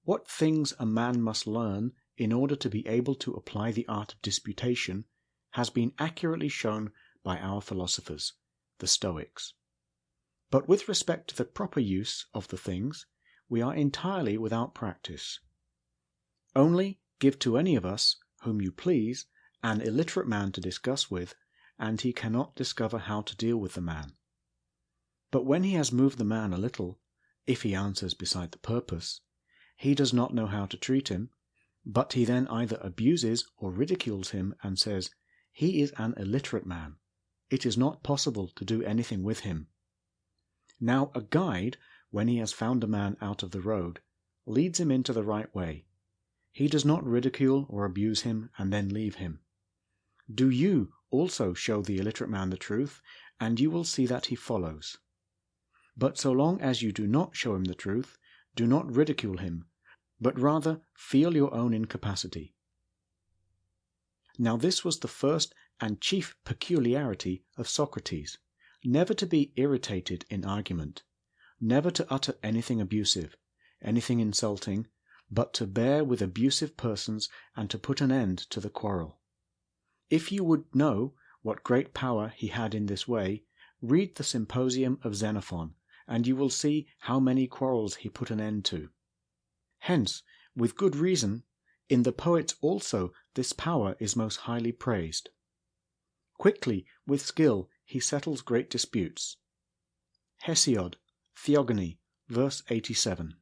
What things a man must learn in order to be able to apply the art of disputation has been accurately shown by our philosophers, the Stoics. But with respect to the proper use of the things, we are entirely without practice. Only give to any of us, whom you please, an illiterate man to discuss with, and he cannot discover how to deal with the man. But when he has moved the man a little, if he answers beside the purpose, he does not know how to treat him, but he then either abuses or ridicules him and says, "He is an illiterate man. It is not possible to do anything with him." Now a guide, when he has found a man out of the road, leads him into the right way. He does not ridicule or abuse him and then leave him. Do you also show the illiterate man the truth, and you will see that he follows. But so long as you do not show him the truth, do not ridicule him, but rather feel your own incapacity. Now this was the first and chief peculiarity of Socrates, never to be irritated in argument, never to utter anything abusive, anything insulting, but to bear with abusive persons and to put an end to the quarrel. If you would know what great power he had in this way, read the Symposium of Xenophon, and you will see how many quarrels he put an end to. Hence, with good reason, in the poets also this power is most highly praised. Quickly, with skill, he settles great disputes. Hesiod, Theogony, verse 87.